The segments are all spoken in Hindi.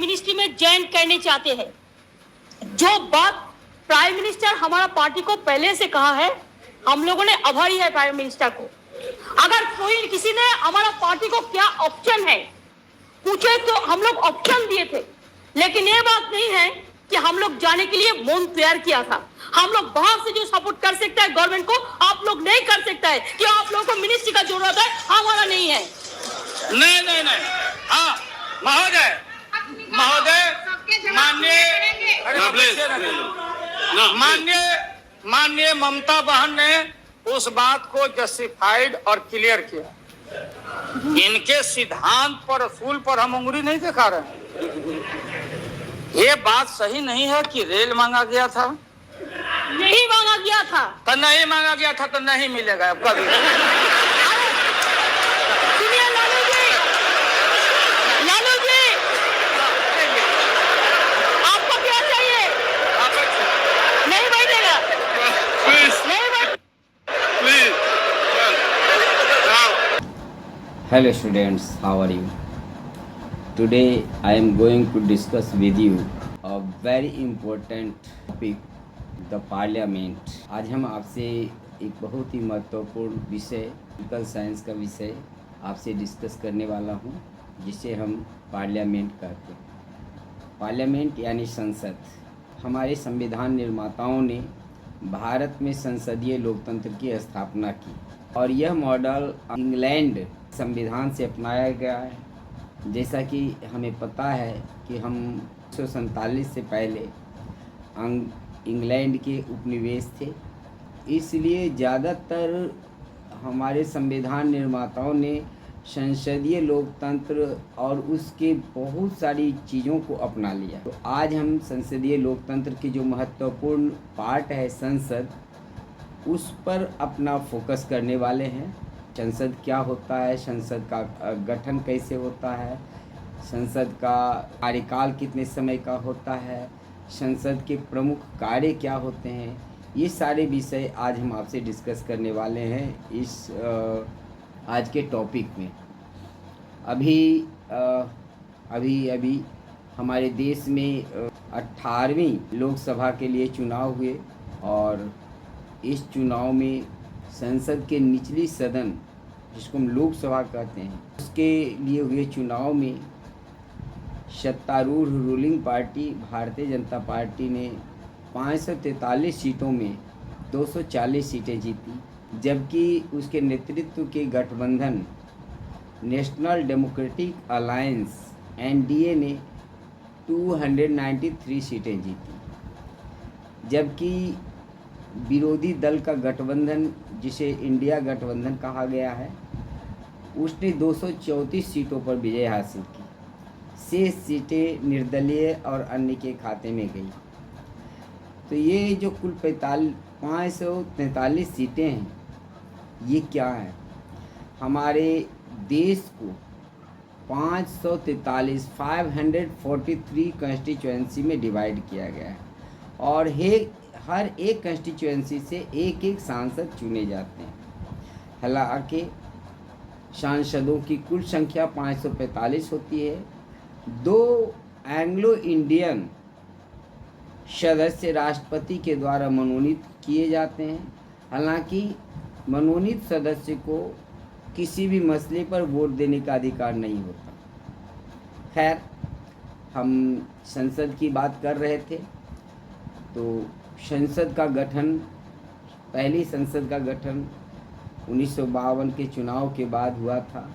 मिनिस्ट्री में ज्वाइन करने चाहते हैं। जो बात प्राइम मिनिस्टर हमारा पार्टी को पहले से कहा है, हम लोगों ने आभारी है प्राइम मिनिस्टर को। अगर कोई किसी ने हमारा पार्टी को क्या ऑप्शन है पूछे तो हम लोग ऑप्शन दिए थे, लेकिन ये बात नहीं है कि हम लोग जाने के लिए मन तैयार किया था। हम लोग बाहर से जो सपोर्ट कर सकता है गवर्नमेंट को, आप लोग नहीं कर सकता है कि आप लोगों को मिनिस्ट्री का जरूरत है, हमारा नहीं है। नहीं नहीं नहीं, हाँ महोदय माननीय ममता बहन ने उस बात को जस्टिफाइड और क्लियर किया। इनके सिद्धांत पर असूल पर हम उंगली नहीं दिखा रहे हैं। ये बात सही नहीं है कि रेल मांगा गया था, नहीं मांगा गया था तो नहीं मांगा गया था तो नहीं मिलेगा अब कभी। सुनिए लालू जी, आपको क्या चाहिए? नहीं बैठेगा, नहीं बैठ। Hello students, how are you? Today I am going to discuss with you a very important topic, the parliament. आज हम आपसे एक बहुत ही महत्वपूर्ण विषय, पॉलिटिकल साइंस का विषय आपसे डिस्कस करने वाला हूँ, जिसे हम पार्लियामेंट कहते हैं। पार्लियामेंट यानी संसद। हमारे संविधान निर्माताओं ने भारत में संसदीय लोकतंत्र की स्थापना की और यह मॉडल इंग्लैंड संविधान से अपनाया गया है। जैसा कि हमें पता है कि हम 1947 से पहले इंग्लैंड के उपनिवेश थे, इसलिए ज़्यादातर हमारे संविधान निर्माताओं ने संसदीय लोकतंत्र और उसके बहुत सारी चीज़ों को अपना लिया। तो आज हम संसदीय लोकतंत्र की जो महत्वपूर्ण पार्ट है संसद, उस पर अपना फोकस करने वाले हैं। संसद क्या होता है, संसद का गठन कैसे होता है, संसद का कार्यकाल कितने समय का होता है, संसद के प्रमुख कार्य क्या होते हैं, ये सारे विषय आज हम आपसे डिस्कस करने वाले हैं इस आज के टॉपिक में। अभी हमारे देश में 18वीं लोकसभा के लिए चुनाव हुए और इस चुनाव में संसद के निचली सदन, जिसको हम लोकसभा कहते हैं, उसके लिए हुए चुनाव में सत्तारूढ़ ruling party Bharatiya Janata party ने 543 सीटों में 240 सीटें जीती, जबकि उसके नेतृत्व के गठबंधन नेशनल डेमोक्रेटिक अलायंस (एनडीए) ने 293 सीटें जीती, जबकि विरोधी दल का गठबंधन, जिसे इंडिया गठबंधन कहा गया है, उसने 234 सीटों पर विजय हासिल की। शेष सीटें निर्दलीय और अन्य के खाते में गई। तो ये जो कुल 543 सीटें हैं, ये क्या है? हमारे देश को 543 कंस्टिट्यूएंसी में डिवाइड किया गया है और हर एक कंस्टिट्यूएंसी से एक एक सांसद चुने जाते हैं। हालांकि सांसदों की कुल संख्या 545 होती है। 2 एंग्लो इंडियन सदस्य राष्ट्रपति के द्वारा मनोनीत किए जाते हैं। हालांकि मनोनीत सदस्य को किसी भी मसले पर वोट देने का अधिकार नहीं होता। खैर, हम संसद की बात कर रहे थे, तो संसद का गठन, पहली संसद का गठन 1952 के चुनाव के बाद हुआ था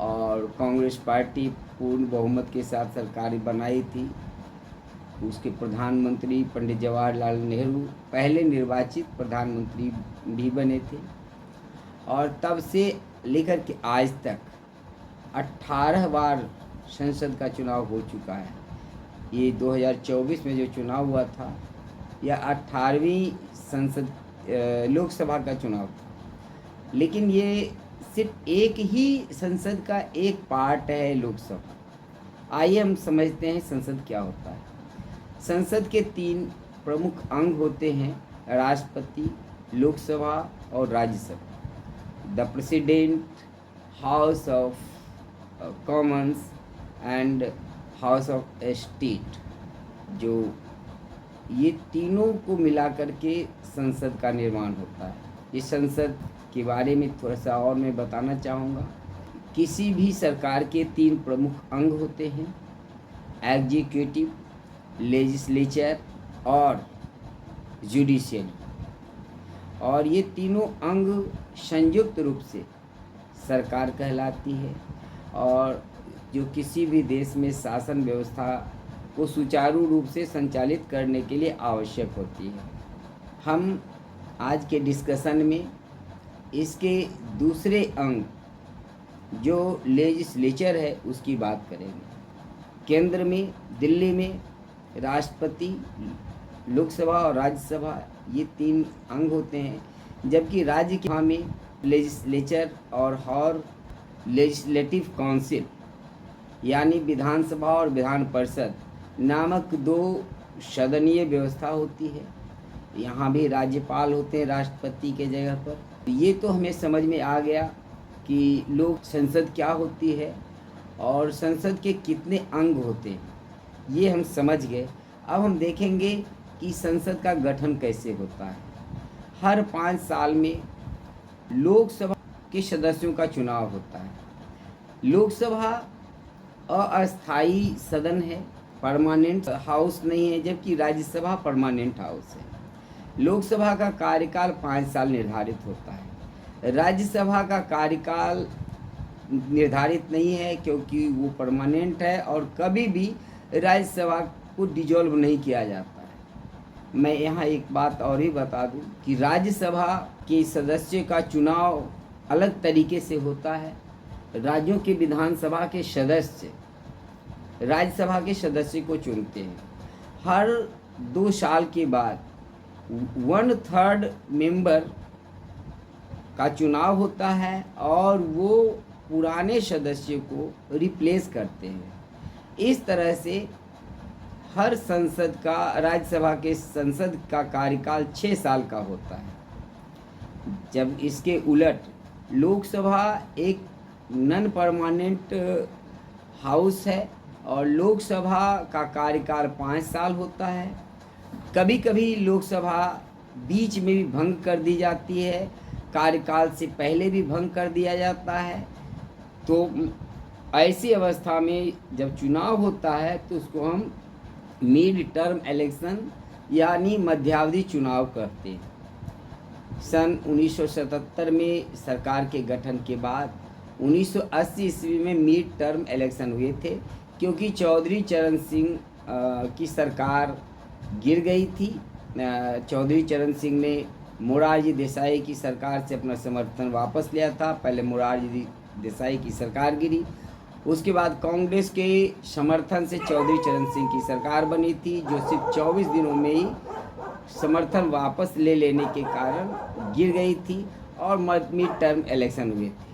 और कांग्रेस पार्टी पूर्ण बहुमत के साथ सरकार बनाई थी। उसके प्रधानमंत्री पंडित जवाहरलाल नेहरू पहले निर्वाचित प्रधानमंत्री भी बने थे और तब से लेकर के आज तक 18 बार संसद का चुनाव हो चुका है। ये 2024 में जो चुनाव हुआ था, यह 18वीं संसद लोकसभा का चुनाव था, लेकिन ये सिर्फ एक ही संसद का एक पार्ट है, लोकसभा। आइए हम समझते हैं संसद क्या होता है। संसद के 3 प्रमुख अंग होते हैं: राष्ट्रपति, लोकसभा और Rajya Sabha. The president, house of Commons and house of state, जो ये तीनों को मिला करके संसद का निर्माण होता है। इस संसद के बारे में थोड़ा सा और मैं बताना चाहूँगा। किसी भी सरकार के 3 प्रमुख अंग होते हैं, एग्जीक्यूटिव, लेजिस्लेचर और जुडिशियरी, और ये तीनों अंग संयुक्त रूप से सरकार कहलाती है और जो किसी भी देश में शासन व्यवस्था को सुचारू रूप से संचालित करने के लिए आवश्यक होती है। हम आज के डिस्कशन में इसके दूसरे अंग जो लेजिस्लेचर है उसकी बात करेंगे। केंद्र में, दिल्ली में राष्ट्रपति, लोकसभा और राज्यसभा, ये 3 अंग होते हैं, जबकि राज्य के यहाँ में लेजिस्लेचर और लेजिस्लेटिव काउंसिल यानी विधानसभा और विधान परिषद नामक 2 सदनीय व्यवस्था होती है। यहाँ भी राज्यपाल होते हैं राष्ट्रपति के जगह पर। ये तो हमें समझ में आ गया कि लोक संसद क्या होती है और संसद के कितने अंग होते हैं, ये हम समझ गए। अब हम देखेंगे कि संसद का गठन कैसे होता है। हर 5 साल में लोकसभा के सदस्यों का चुनाव होता है। लोकसभा अस्थायी सदन है, परमानेंट हाउस नहीं है, जबकि राज्यसभा परमानेंट हाउस है। लोकसभा का कार्यकाल 5 साल निर्धारित होता है। राज्यसभा का कार्यकाल निर्धारित नहीं है क्योंकि वो परमानेंट है और कभी भी राज्यसभा को डिजॉल्व नहीं किया जाता है। मैं यहाँ एक बात और ही बता दूँ कि राज्यसभा के सदस्य का चुनाव अलग तरीके से होता है। राज्यों के विधानसभा के सदस्य राज्यसभा के सदस्य को चुनते हैं। हर 2 साल के बाद 1/3 मेंबर का चुनाव होता है और वो पुराने सदस्य को रिप्लेस करते हैं। इस तरह से हर संसद का, राज्यसभा के संसद का कार्यकाल 6 साल का होता है। जब इसके उलट लोकसभा एक नॉन परमानेंट हाउस है और लोकसभा का कार्यकाल 5 साल होता है। कभी कभी लोकसभा बीच में भी भंग कर दी जाती है, कार्यकाल से पहले भी भंग कर दिया जाता है। तो ऐसी अवस्था में जब चुनाव होता है तो उसको हम मिड टर्म इलेक्शन यानी मध्यावधि चुनाव कहते हैं। सन 1977 में सरकार के गठन के बाद 1980 ईस्वी में मिड टर्म इलेक्शन हुए थे, क्योंकि चौधरी चरण सिंह की सरकार गिर गई थी। चौधरी चरण सिंह ने मोरारजी देसाई की सरकार से अपना समर्थन वापस लिया था। पहले मोरारजी देसाई की सरकार गिरी, उसके बाद कांग्रेस के समर्थन से चौधरी चरण सिंह की सरकार बनी थी, जो सिर्फ 24 दिनों में ही समर्थन वापस ले लेने के कारण गिर गई थी और मिड टर्म इलेक्शन हुए थे।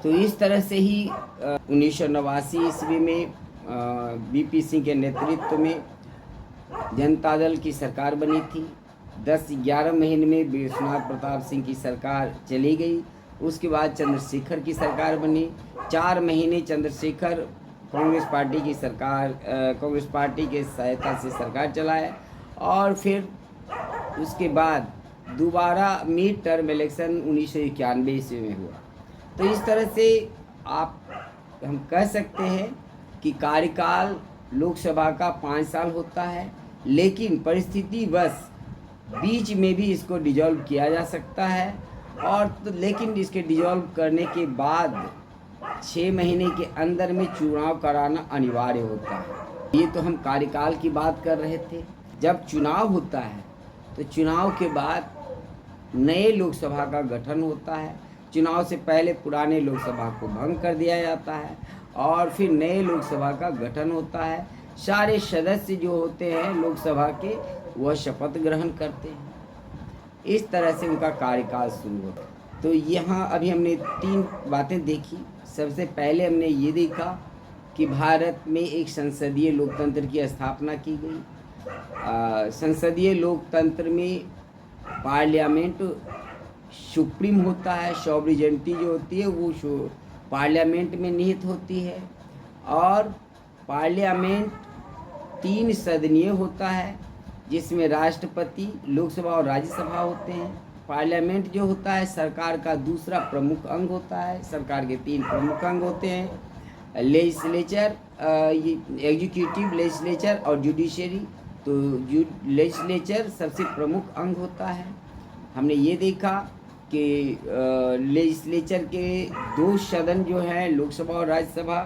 तो इस तरह से ही 1989 ईस्वी में बीपी सिंह के नेतृत्व में जनता दल की सरकार बनी थी। 10-11 महीने में विश्वनाथ प्रताप सिंह की सरकार चली गई। उसके बाद चंद्रशेखर की सरकार बनी। 4 महीने चंद्रशेखर कांग्रेस पार्टी की सरकार, कांग्रेस पार्टी के सहायता से सरकार चलाए और फिर उसके बाद दोबारा मिड टर्म इलेक्शन 1991 ईस्वी में हुआ। तो इस तरह से हम कह सकते हैं कि कार्यकाल लोकसभा का 5 साल होता है, लेकिन परिस्थिति बस बीच में भी इसको डिजॉल्व किया जा सकता है और लेकिन इसके डिजॉल्व करने के बाद 6 महीने के अंदर में चुनाव कराना अनिवार्य होता है। ये तो हम कार्यकाल की बात कर रहे थे। जब चुनाव होता है तो चुनाव के बाद नए लोकसभा का गठन होता है। चुनाव से पहले पुराने लोकसभा को भंग कर दिया जाता है और फिर नए लोकसभा का गठन होता है। सारे सदस्य जो होते हैं लोकसभा के वह शपथ ग्रहण करते हैं। इस तरह से उनका कार्यकाल शुरू होता है। तो यहाँ अभी हमने 3 बातें देखी। सबसे पहले हमने ये देखा कि भारत में एक संसदीय लोकतंत्र की स्थापना की गई। संसदीय लोकतंत्र में पार्लियामेंट सुप्रीम होता है, सॉवरेनिटी जो होती है वो पार्लियामेंट में निहित होती है और पार्लियामेंट 3 सदनीय होता है, जिसमें राष्ट्रपति, लोकसभा और राज्यसभा होते हैं। पार्लियामेंट जो होता है सरकार का दूसरा प्रमुख अंग होता है। सरकार के 3 प्रमुख अंग होते हैं, लेजिस्लेचर, एग्जीक्यूटिव, लेजिस्लेचर और जुडिशरी। तो लेजिस्लेचर सबसे प्रमुख अंग होता है। हमने ये देखा कि लेजिस्लेचर के 2 सदन जो हैं, लोकसभा और राज्यसभा,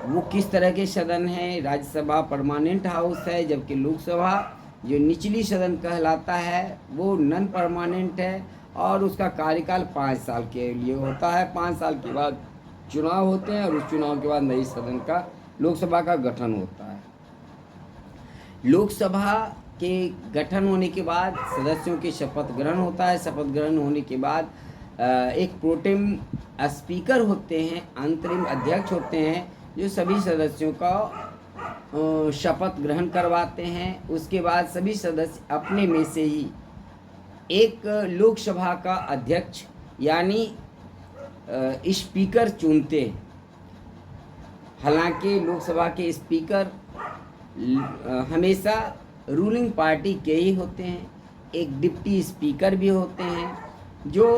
वो किस तरह के सदन हैं। राज्यसभा परमानेंट हाउस है, जबकि लोकसभा जो निचली सदन कहलाता है वो नॉन परमानेंट है और उसका कार्यकाल 5 साल के लिए होता है। 5 साल के बाद चुनाव होते हैं और उस चुनाव के बाद नई सदन का, लोकसभा का गठन होता है। लोकसभा के गठन होने के बाद सदस्यों के शपथ ग्रहण होता है। शपथ ग्रहण होने के बाद एक प्रोटेम स्पीकर होते हैं, अंतरिम अध्यक्ष होते हैं, जो सभी सदस्यों का शपथ ग्रहण करवाते हैं। उसके बाद सभी सदस्य अपने में से ही एक लोकसभा का अध्यक्ष यानी स्पीकर चुनते हैं। हालांकि लोकसभा के स्पीकर हमेशा रूलिंग पार्टी के ही होते हैं। एक डिप्टी स्पीकर भी होते हैं जो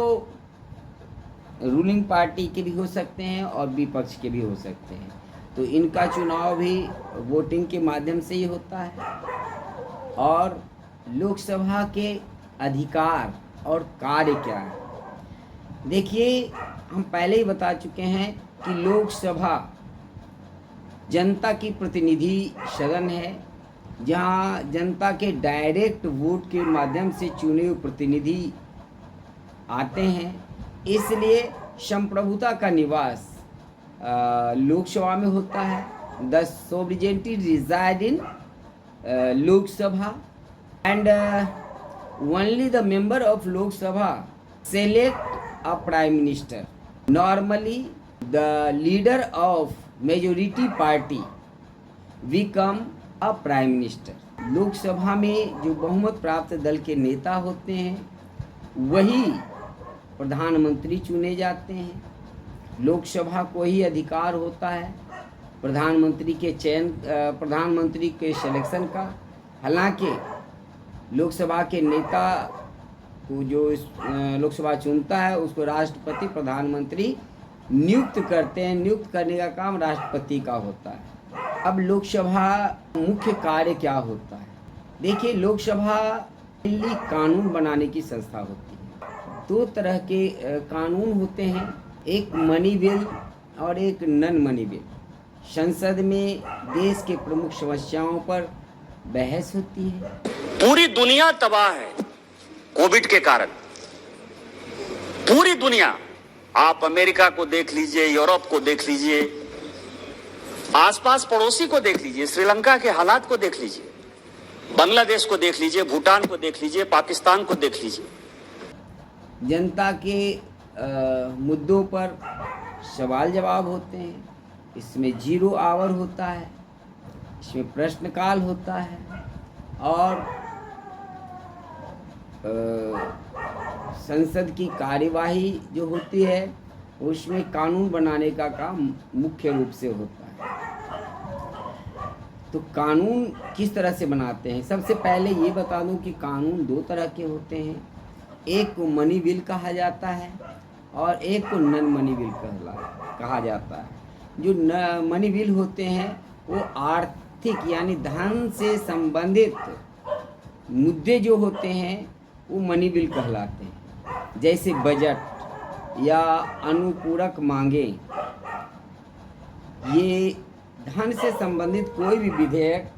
रूलिंग पार्टी के भी हो सकते हैं और विपक्ष के भी हो सकते हैं। तो इनका चुनाव भी वोटिंग के माध्यम से ही होता है। और लोकसभा के अधिकार और कार्य क्या है, देखिए हम पहले ही बता चुके हैं कि लोकसभा जनता की प्रतिनिधि सदन है, जहां जनता के डायरेक्ट वोट के माध्यम से चुने हुए प्रतिनिधि आते हैं। इसलिए संप्रभुता का निवास लोकसभा में होता है। The sovereignty reside in Lok Sabha and only the member of Lok Sabha select a prime minister. Normally the leader of majority party become a prime minister. Lok Sabha में जो बहुमत प्राप्त दल के नेता होते हैं वही प्रधानमंत्री चुने जाते हैं। लोकसभा को ही अधिकार होता है प्रधानमंत्री के चयन, प्रधानमंत्री के सिलेक्शन का। हालांकि लोकसभा के नेता को जो लोकसभा चुनता है उसको राष्ट्रपति, प्रधानमंत्री नियुक्त करते हैं। नियुक्त करने का काम राष्ट्रपति का होता है। अब लोकसभा मुख्य कार्य क्या होता है, देखिए लोकसभा दिल्ली कानून बनाने की संस्था होती है। 2 तरह के कानून होते हैं, एक मनी बिल और एक नन मनी बिल। संसद में देश के प्रमुख समस्याओं पर बहस होती है। पूरी दुनिया तबाह है कोविड के कारण। पूरी दुनिया, आप अमेरिका को देख लीजिए, यूरोप को देख लीजिए, आसपास पड़ोसी को देख लीजिए, श्रीलंका के हालात को देख लीजिए, बांग्लादेश को देख लीजिए, भूटान को देख लीजिए, पाकिस्तान को देख लीजिए। जनता के मुद्दों पर सवाल जवाब होते हैं। इसमें 0 आवर होता है, इसमें प्रश्नकाल होता है और संसद की कार्यवाही जो होती है उसमें कानून बनाने का काम मुख्य रूप से होता है। तो कानून किस तरह से बनाते हैं, सबसे पहले ये बता दूं कि कानून 2 तरह के होते हैं। एक को मनी बिल कहा जाता है और एक को नन मनी बिल कहा जाता है। जो मनी बिल होते हैं वो आर्थिक यानी धन से संबंधित मुद्दे जो होते हैं वो मनी बिल कहलाते हैं, जैसे बजट या अनुपूरक मांगे। ये धन से संबंधित कोई भी विधेयक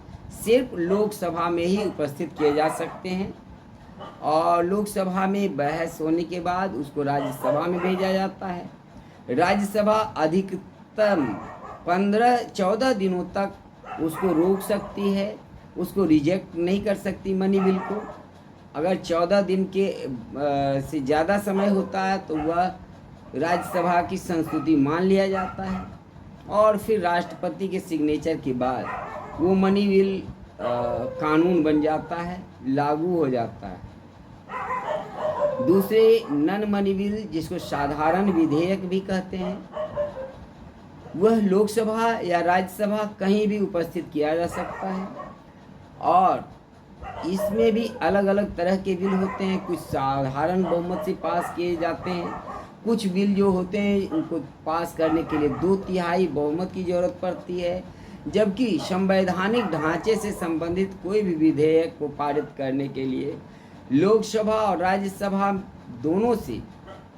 सिर्फ लोकसभा में ही उपस्थित किए जा सकते हैं और लोकसभा में बहस होने के बाद उसको राज्यसभा में भेजा जाता है। राज्यसभा अधिकतम 15-14 दिनों तक उसको रोक सकती है, उसको रिजेक्ट नहीं कर सकती मनी बिल को। अगर 14 दिन के से ज़्यादा समय होता है तो वह राज्यसभा की संस्तुति मान लिया जाता है और फिर राष्ट्रपति के सिग्नेचर के बाद वो मनी बिल कानून बन जाता है, लागू हो जाता है। दूसरे नन मनी बिल, जिसको साधारण विधेयक भी कहते हैं, वह लोकसभा या राज्यसभा कहीं भी उपस्थित किया जा सकता है। और इसमें भी अलग अलग तरह के बिल होते हैं। कुछ साधारण बहुमत से पास किए जाते हैं, कुछ बिल जो होते हैं उनको पास करने के लिए 2/3 बहुमत की ज़रूरत पड़ती है, जबकि संवैधानिक ढांचे से संबंधित कोई भी विधेयक को पारित करने के लिए लोकसभा और राज्यसभा दोनों से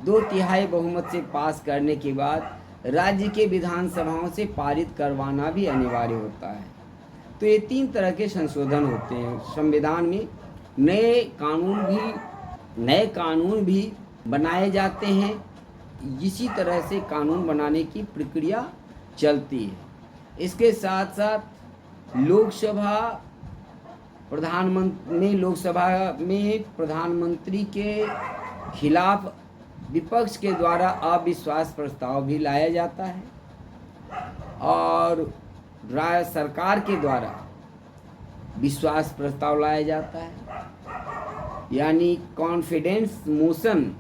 2/3 बहुमत से पास करने के बाद राज्य के विधानसभाओं से पारित करवाना भी अनिवार्य होता है। तो ये 3 तरह के संशोधन होते हैं संविधान में। नए कानून भी बनाए जाते हैं। इसी तरह से कानून बनाने की प्रक्रिया चलती है। इसके साथ साथ लोकसभा में प्रधानमंत्री के खिलाफ विपक्ष के द्वारा अविश्वास प्रस्ताव भी लाया जाता है और राज्य सरकार के द्वारा विश्वास प्रस्ताव लाया जाता है। यानी कॉन्फिडेंस मोशन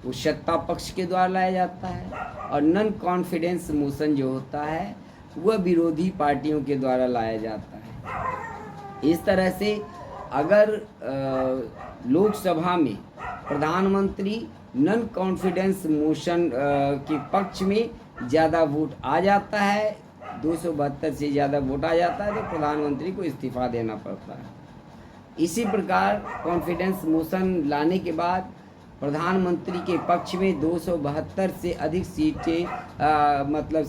वो सत्ता पक्ष के द्वारा लाया जाता है और नॉन कॉन्फिडेंस मोशन जो होता है वह विरोधी पार्टियों के द्वारा लाया जाता है। इस तरह से अगर लोकसभा में प्रधानमंत्री नॉन कॉन्फिडेंस मोशन के पक्ष में ज़्यादा वोट आ जाता है, 272 से ज़्यादा वोट आ जाता है, तो प्रधानमंत्री को इस्तीफा देना पड़ता है। इसी प्रकार कॉन्फिडेंस मोशन लाने के बाद प्रधानमंत्री के पक्ष में 272 से अधिक सीटें मतलब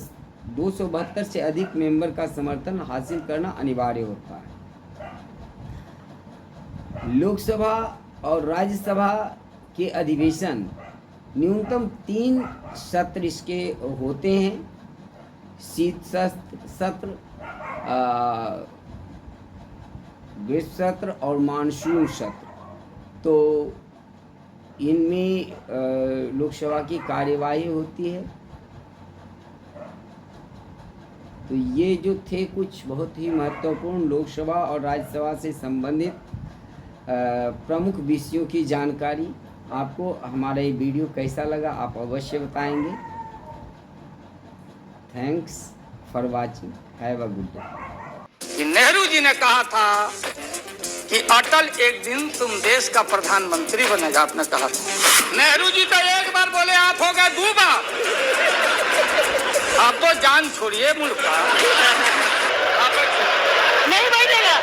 272 से अधिक मेंबर का समर्थन हासिल करना अनिवार्य होता है। लोकसभा और राज्यसभा के अधिवेशन न्यूनतम 3 सत्र इसके होते हैं। शीत सत्र, ग्रीष्म सत्र और मानसून सत्र। तो इनमें लोकसभा की कार्यवाही होती है। तो ये जो थे कुछ बहुत ही महत्वपूर्ण लोकसभा और राज्यसभा से संबंधित प्रमुख विषयों की जानकारी। आपको हमारा ये वीडियो कैसा लगा आप अवश्य बताएंगे। Thanks for watching, have a good day. Nehru ji ने कहा था कि अटल एक दिन तुम देश का प्रधानमंत्री बनेगा, आपने कहा था। नेहरू जी तो एक बार बोले, आप हो गए 2 बार। आप तो जान छोड़िए मुल्क का। नहीं बैठेगा।